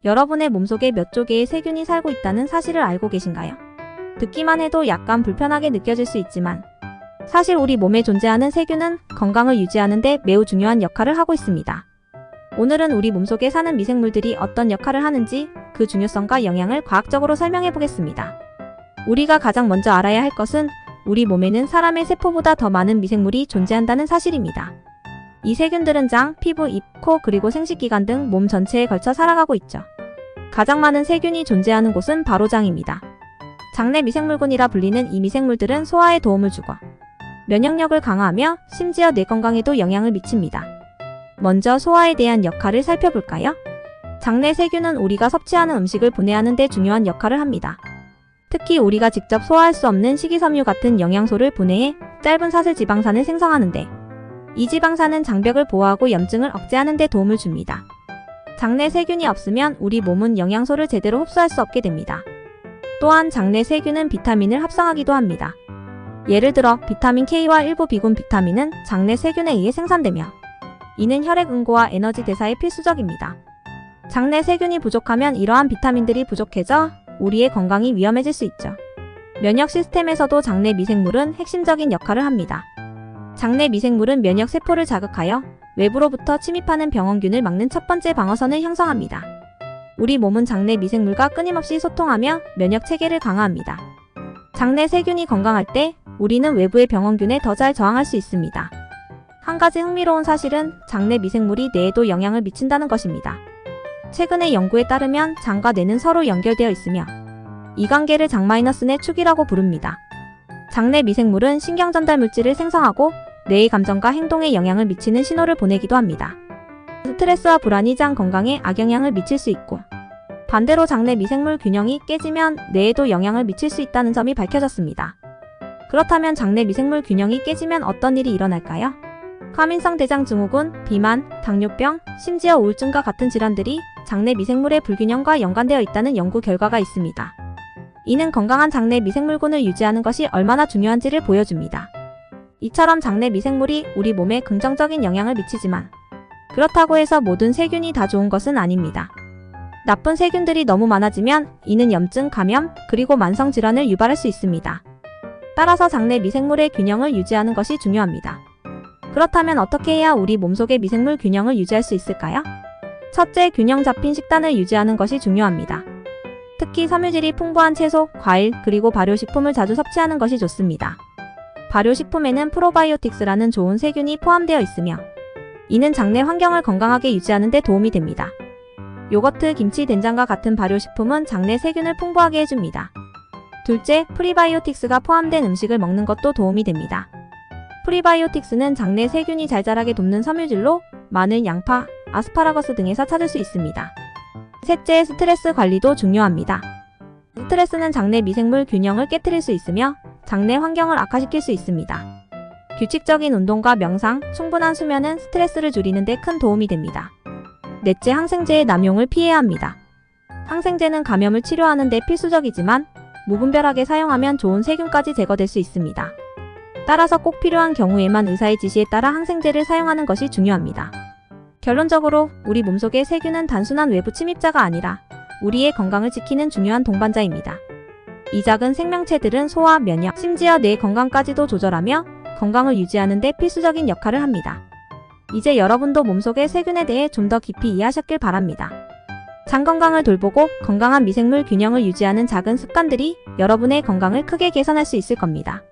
여러분의 몸속에 몇 조개의 세균이 살고 있다는 사실을 알고 계신가요? 듣기만 해도 약간 불편하게 느껴질 수 있지만 사실 우리 몸에 존재하는 세균은 건강을 유지하는 데 매우 중요한 역할을 하고 있습니다. 오늘은 우리 몸속에 사는 미생물들이 어떤 역할을 하는지 그 중요성과 영향을 과학적으로 설명해 보겠습니다. 우리가 가장 먼저 알아야 할 것은 우리 몸에는 사람의 세포보다 더 많은 미생물이 존재한다는 사실입니다. 이 세균들은 장, 피부, 입, 코, 그리고 생식기관 등 몸 전체에 걸쳐 살아가고 있죠. 가장 많은 세균이 존재하는 곳은 바로 장입니다. 장내 미생물군이라 불리는 이 미생물들은 소화에 도움을 주고 면역력을 강화하며 심지어 뇌 건강에도 영향을 미칩니다. 먼저 소화에 대한 역할을 살펴볼까요? 장내 세균은 우리가 섭취하는 음식을 분해하는 데 중요한 역할을 합니다. 특히 우리가 직접 소화할 수 없는 식이섬유 같은 영양소를 분해해 짧은 사슬 지방산을 생성하는데 이 지방산은 장벽을 보호하고 염증을 억제하는 데 도움을 줍니다. 장내 세균이 없으면 우리 몸은 영양소를 제대로 흡수할 수 없게 됩니다. 또한 장내 세균은 비타민을 합성하기도 합니다. 예를 들어 비타민 K와 일부 비군 비타민은 장내 세균에 의해 생산되며 이는 혈액 응고와 에너지 대사에 필수적입니다. 장내 세균이 부족하면 이러한 비타민들이 부족해져 우리의 건강이 위험해질 수 있죠. 면역 시스템에서도 장내 미생물은 핵심적인 역할을 합니다. 장내 미생물은 면역 세포를 자극하여 외부로부터 침입하는 병원균을 막는 첫 번째 방어선을 형성합니다. 우리 몸은 장내 미생물과 끊임없이 소통하며 면역 체계를 강화합니다. 장내 세균이 건강할 때 우리는 외부의 병원균에 더 잘 저항할 수 있습니다. 한 가지 흥미로운 사실은 장내 미생물이 뇌에도 영향을 미친다는 것입니다. 최근의 연구에 따르면 장과 뇌는 서로 연결되어 있으며 이 관계를 장-내 축이라고 부릅니다. 장내 미생물은 신경 전달 물질을 생성하고 뇌의 감정과 행동에 영향을 미치는 신호를 보내기도 합니다. 스트레스와 불안이 장 건강에 악영향을 미칠 수 있고 반대로 장내 미생물 균형이 깨지면 뇌에도 영향을 미칠 수 있다는 점이 밝혀졌습니다. 그렇다면 장내 미생물 균형이 깨지면 어떤 일이 일어날까요? 과민성 대장 증후군, 비만, 당뇨병, 심지어 우울증과 같은 질환들이 장내 미생물의 불균형과 연관되어 있다는 연구 결과가 있습니다. 이는 건강한 장내 미생물군을 유지하는 것이 얼마나 중요한지를 보여줍니다. 이처럼 장내 미생물이 우리 몸에 긍정적인 영향을 미치지만 그렇다고 해서 모든 세균이 다 좋은 것은 아닙니다. 나쁜 세균들이 너무 많아지면 이는 염증, 감염, 그리고 만성 질환을 유발할 수 있습니다. 따라서 장내 미생물의 균형을 유지하는 것이 중요합니다. 그렇다면 어떻게 해야 우리 몸속의 미생물 균형을 유지할 수 있을까요? 첫째, 균형 잡힌 식단을 유지하는 것이 중요합니다. 특히 섬유질이 풍부한 채소, 과일, 그리고 발효식품을 자주 섭취하는 것이 좋습니다. 발효식품에는 프로바이오틱스라는 좋은 세균이 포함되어 있으며 이는 장내 환경을 건강하게 유지하는 데 도움이 됩니다. 요거트, 김치, 된장과 같은 발효식품은 장내 세균을 풍부하게 해줍니다. 둘째, 프리바이오틱스가 포함된 음식을 먹는 것도 도움이 됩니다. 프리바이오틱스는 장내 세균이 잘 자라게 돕는 섬유질로 마늘, 양파, 아스파라거스 등에서 찾을 수 있습니다. 셋째, 스트레스 관리도 중요합니다. 스트레스는 장내 미생물 균형을 깨트릴 수 있으며 장내 환경을 악화시킬 수 있습니다. 규칙적인 운동과 명상, 충분한 수면은 스트레스를 줄이는 데 큰 도움이 됩니다. 넷째, 항생제의 남용을 피해야 합니다. 항생제는 감염을 치료하는 데 필수적이지만 무분별하게 사용하면 좋은 세균까지 제거될 수 있습니다. 따라서 꼭 필요한 경우에만 의사의 지시에 따라 항생제를 사용하는 것이 중요합니다. 결론적으로 우리 몸속의 세균은 단순한 외부 침입자가 아니라 우리의 건강을 지키는 중요한 동반자입니다. 이 작은 생명체들은 소화, 면역, 심지어 뇌 건강까지도 조절하며 건강을 유지하는 데 필수적인 역할을 합니다. 이제 여러분도 몸속의 세균에 대해 좀 더 깊이 이해하셨길 바랍니다. 장 건강을 돌보고 건강한 미생물 균형을 유지하는 작은 습관들이 여러분의 건강을 크게 개선할 수 있을 겁니다.